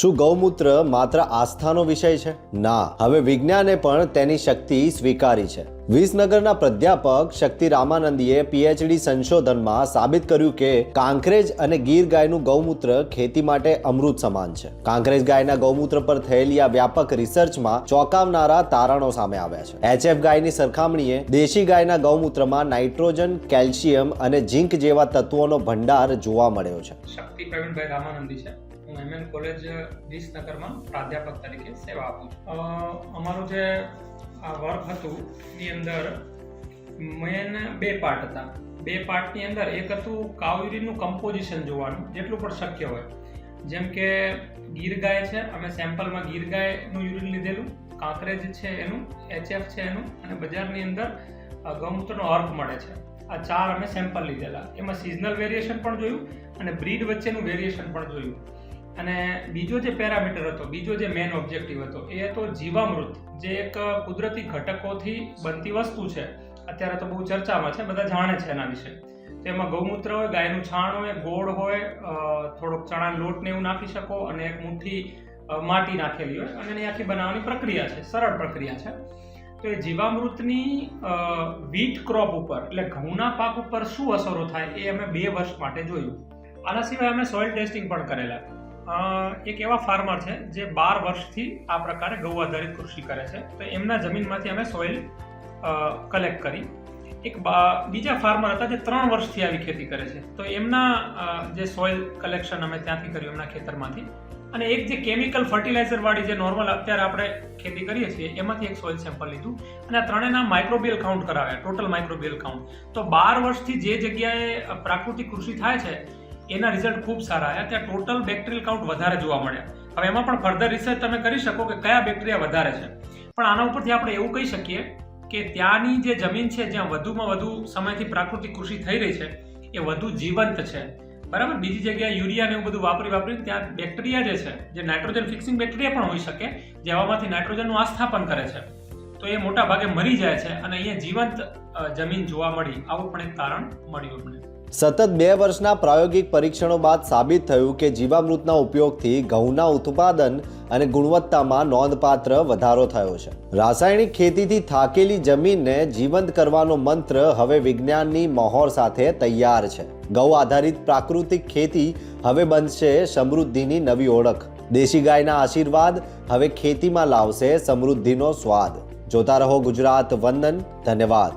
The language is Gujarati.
શું ગૌમૂત્ર માત્ર આસ્થાનો વિષય છે? ના, હવે વિજ્ઞાને પણ તેની શક્તિ સ્વીકારી છે. વિસનગરના પ્રાધ્યાપક શક્તિ રામાનંદીએ પીએચડી સંશોધનમાં સાબિત કર્યું કે કાંકરેજ અને ગીર ગાયનું ગૌમૂત્ર ખેતી માટે અમૃત સમાન છે. કાંકરેજ ગાયના ગૌમૂત્ર પર થયેલી આ વ્યાપક રિસર્ચમાં ચોંકાવનારા તારણો સામે આવ્યા છે. એચએફ ગાયની સરખામણીએ દેશી ગાયના ગૌમૂત્રમાં નાઇટ્રોજન, કેલ્શિયમ અને ઝિંક જેવા તત્વોનો ભંડાર જોવા મળ્યો છે. શક્તિ પ્રવીણભાઈ રામાનંદી છે. હું એમએન કોલેજ વિસનગરમાં પ્રાધ્યાપક તરીકે સેવા આપું છું. અમારું જે આ વર્ક હતું એની અંદર મેન બે પાર્ટ હતા. બે પાર્ટની અંદર એક હતું કાવ યુરિનનું કમ્પોઝિશન જોવાનું જેટલું પણ શક્ય હોય. જેમ કે ગીર ગાય છે, અમે સેમ્પલમાં ગીર ગાયનું યુરિન લીધેલું, કાંકરેજ છે એનું, એચએફ છે એનું, અને બજારની અંદર ગૌમૂત્રનો અર્ક મળે છે. આ ચાર અમે સેમ્પલ લીધેલા. એમાં સિઝનલ વેરિએશન પણ જોયું અને બ્રીડ વચ્ચેનું વેરિએશન પણ જોયું. અને બીજો જે પેરામીટર હતો, બીજો જે મેઇન ઓબ્જેક્ટિવ હતો એ હતો જીવામૃત, જે એક કુદરતી ઘટકોથી બનતી વસ્તુ છે. અત્યારે તો બહુ ચર્ચામાં છે, બધા જાણે છે એના વિશે. તેમાં ગૌમૂત્ર હોય, ગાયનું છાણ હોય, ગોળ હોય, થોડોક ચણાનો લોટ ને એવું નાખી શકો અને એક મુઠ્ઠી માટી નાખેલી હોય અને એની આખી બનાવવાની પ્રક્રિયા છે, સરળ પ્રક્રિયા છે. તો એ જીવામૃતની વીટ ક્રોપ ઉપર એટલે ઘઉંના પાક ઉપર શું અસરો થાય એ અમે 2 વર્ષ માટે જોયું. આના સિવાય અમે સોઇલ ટેસ્ટિંગ પણ કરેલા. એક એવા ફાર્મર છે જે 12 વર્ષથી આ પ્રકારે ગૌ આધારિત કૃષિ કરે છે. તો એમના જમીનમાંથી અમે સોઇલ કલેક્ટ કરી. એક બીજા ફાર્મર હતા જે 3 વર્ષથી આવી ખેતી કરે છે. તો એમના જે સોઇલ કલેક્શન અમે ત્યાંથી કર્યું એમના ખેતરમાંથી. અને એક જે કેમિકલ ફર્ટિલાઇઝર વાળી જે નોર્મલ અત્યારે આપણે ખેતી કરીએ છીએ એમાંથી એક સોઇલ સેમ્પલ લીધું અને આ ત્રણેયના માઇક્રોબિયલ કાઉન્ટ કરાવ્યા, ટોટલ માઇક્રોબિયલ કાઉન્ટ. તો 12 વર્ષથી જે જગ્યાએ પ્રાકૃતિક કૃષિ થાય છે એના રિઝલ્ટ ખૂબ સારા આવ્યા. ત્યાં ટોટલ બેક્ટેરિયલ કાઉન્ટ વધારે જોવા મળ્યા. હવે એમાં પણ ફર્ધર રિસર્ચ તમે કરી શકો કે કયા બેક્ટેરિયા વધારે છે. પણ આના ઉપરથી આપણે એવું કહી શકીએ કે ત્યાંની જે જમીન છે જ્યાં વધુમાં વધુ સમયથી પ્રાકૃતિક કૃષિ થઈ રહી છે એ વધુ જીવંત છે. બરાબર. બીજી જગ્યાએ યુરિયા ને એવું બધું વાપરીને ત્યાં બેક્ટેરિયા જે છે, જે નાઇટ્રોજન ફિક્સિંગ બેક્ટેરિયા પણ હોઈ શકે, જે હવામાંથી નાઇટ્રોજનનું આસ્થાપન કરે છે, તો એ મોટા ભાગે મરી જાય છે અને અહીંયા જીવંત જમીન જોવા મળી. આવું પણ એક તારણ મળ્યું અમને. સતત 2 વર્ષના પ્રાયોગિક પરીક્ષણો બાદ સાબિત થયું કે જીવામૃતના ઉપયોગથી ઘઉંના ઉત્પાદન અને ગુણવત્તામાં નોંધપાત્ર વધારો થયો છે. રાસાયણિક ખેતીથી થાકેલી જમીનને જીવંત કરવાનો મંત્ર હવે વિજ્ઞાનની મહોર સાથે તૈયાર છે. ગૌ આધારિત પ્રાકૃતિક ખેતી હવે બનશે સમૃદ્ધિની નવી ઓળખ. દેશી ગાયના આશીર્વાદ હવે ખેતીમાં લાવશે સમૃદ્ધિનો સ્વાદ. જોતા રહો ગુજરાત વંદન. ધન્યવાદ.